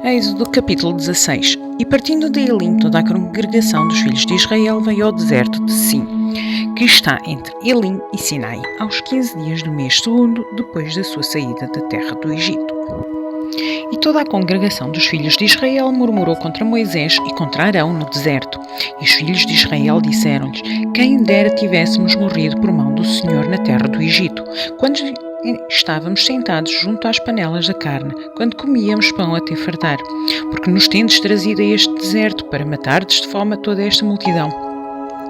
Êxodo capítulo 16. E partindo de Elim, toda a congregação dos filhos de Israel veio ao deserto de Sim, que está entre Elim e Sinai, aos 15 dias do mês segundo, depois da sua saída da terra do Egito. E toda a congregação dos filhos de Israel murmurou contra Moisés e contra Arão no deserto. E os filhos de Israel disseram-lhes: quem dera tivéssemos morrido por mão do Senhor na terra do Egito, quando estávamos sentados junto às panelas da carne, quando comíamos pão até fartar, porque nos tendes trazido a este deserto para matardes de fome a toda esta multidão.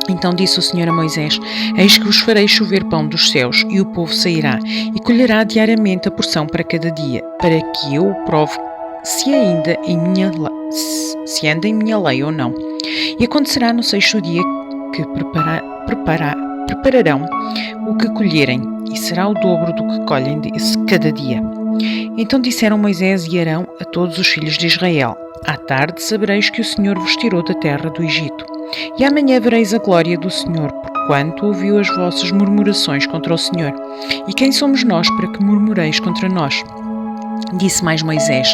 Então disse o Senhor a Moisés: eis que vos farei chover pão dos céus, e o povo sairá, e colherá diariamente a porção para cada dia, para que eu o prove se anda em minha lei ou não. E acontecerá no sexto dia que prepararão o que colherem, e será o dobro do que colhem cada dia. Então disseram Moisés e Arão a todos os filhos de Israel: à tarde sabereis que o Senhor vos tirou da terra do Egito, e amanhã vereis a glória do Senhor, porquanto ouviu as vossas murmurações contra o Senhor. E quem somos nós para que murmureis contra nós? Disse mais Moisés: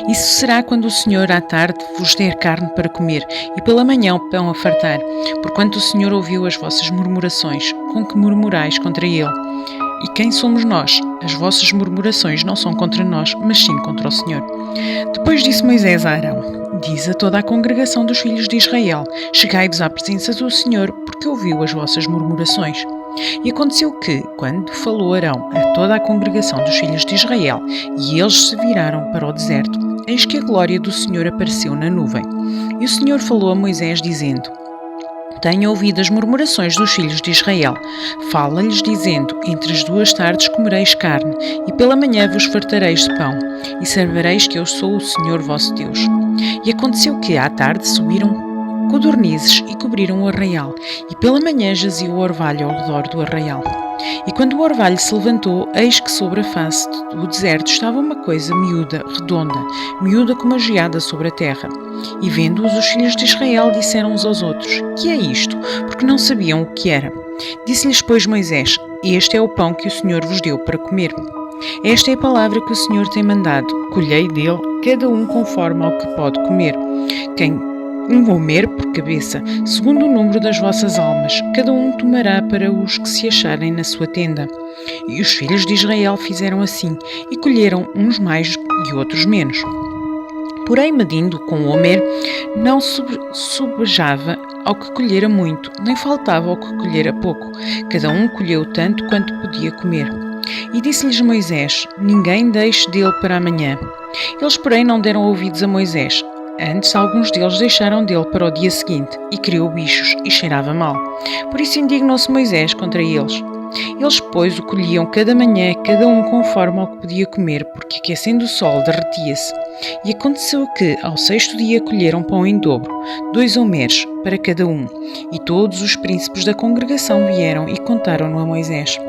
isso será quando o Senhor à tarde vos der carne para comer, e pela manhã o pão a fartar, porquanto o Senhor ouviu as vossas murmurações, com que murmurais contra ele. E quem somos nós? As vossas murmurações não são contra nós, mas sim contra o Senhor. Depois disse Moisés a Arão: diz a toda a congregação dos filhos de Israel: chegai-vos à presença do Senhor, porque ouviu as vossas murmurações. E aconteceu que, quando falou Arão a toda a congregação dos filhos de Israel, e eles se viraram para o deserto, eis que a glória do Senhor apareceu na nuvem. E o Senhor falou a Moisés, dizendo: tenho ouvido as murmurações dos filhos de Israel. Fala-lhes, dizendo: entre as duas tardes comereis carne, e pela manhã vos fartareis de pão, e sabereis que eu sou o Senhor vosso Deus. E aconteceu que, à tarde, subiram codornizes e cobriram o arraial, e pela manhã jazia o orvalho ao redor do arraial. E quando o orvalho se levantou, eis que sobre a face do deserto estava uma coisa miúda, redonda, miúda como a geada sobre a terra. E vendo-os, os filhos de Israel disseram uns aos outros: que é isto? Porque não sabiam o que era. Disse-lhes, pois, Moisés: este é o pão que o Senhor vos deu para comer. Esta é a palavra que o Senhor tem mandado: colhei dele, cada um conforme ao que pode comer. Quem comer por cabeça, segundo o número das vossas almas, cada um tomará para os que se acharem na sua tenda. E os filhos de Israel fizeram assim, e colheram uns mais e outros menos. Porém, medindo com o homer, não sobejava ao que colhera muito, nem faltava ao que colhera pouco. Cada um colheu tanto quanto podia comer. E disse-lhes Moisés: ninguém deixe dele para amanhã. Eles, porém, não deram ouvidos a Moisés. Antes, alguns deles deixaram dele para o dia seguinte, e criou bichos, e cheirava mal. Por isso indignou-se Moisés contra eles. Eles, pois, o colhiam cada manhã, cada um conforme ao que podia comer, porque aquecendo o sol derretia-se. E aconteceu que, ao sexto dia, colheram pão em dobro, 2 homeres para cada um. E todos os príncipes da congregação vieram e contaram-no a Moisés.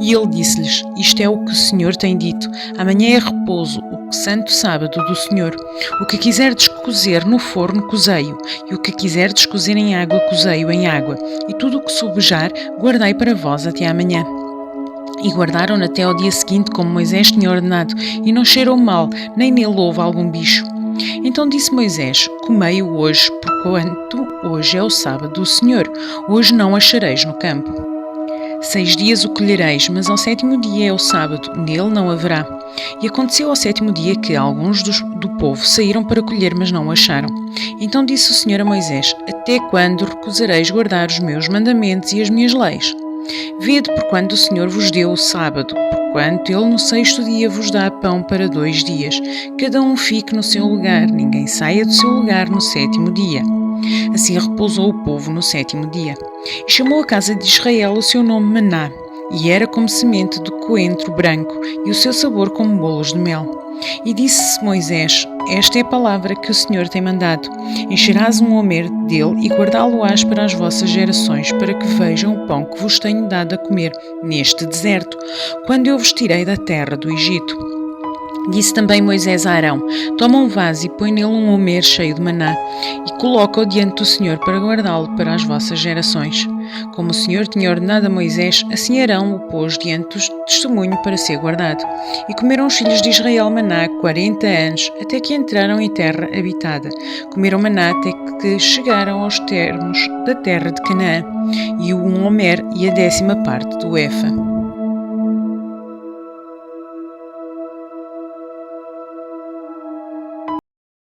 E ele disse-lhes: isto é o que o Senhor tem dito: amanhã é repouso, o santo sábado do Senhor. O que quiserdes cozer no forno, cozei-o, e o que quiserdes cozer em água, cozei-o em água, e tudo o que sobejar, guardai para vós até amanhã. E guardaram-no até ao dia seguinte, como Moisés tinha ordenado, e não cheirou mal, nem nele houve algum bicho. Então disse Moisés: comei-o hoje, porquanto hoje é o sábado do Senhor, hoje não achareis no campo. 6 dias o colhereis, mas ao 7º dia é o sábado, nele não haverá. E aconteceu ao 7º dia que alguns do povo saíram para colher, mas não o acharam. Então disse o Senhor a Moisés: até quando recusareis guardar os meus mandamentos e as minhas leis? Vede, porquanto o Senhor vos deu o sábado, porquanto ele no 6º dia vos dá pão para 2 dias. Cada um fique no seu lugar, ninguém saia do seu lugar no 7º dia. Assim repousou o povo no 7º dia. E chamou a casa de Israel o seu nome Maná, e era como semente de coentro branco, e o seu sabor como bolos de mel. E disse Moisés: esta é a palavra que o Senhor tem mandado: encherás um homer dele e guardá-lo-ás para as vossas gerações, para que vejam o pão que vos tenho dado a comer neste deserto, quando eu vos tirei da terra do Egito. Disse também Moisés a Arão: toma um vaso e põe nele um homer cheio de maná, e coloca-o diante do Senhor para guardá-lo para as vossas gerações. Como o Senhor tinha ordenado a Moisés, assim Arão o pôs diante do testemunho para ser guardado. E comeram os filhos de Israel maná 40 anos, até que entraram em terra habitada. Comeram maná até que chegaram aos termos da terra de Canaã, e o 1 homer e a 10ª parte do efa.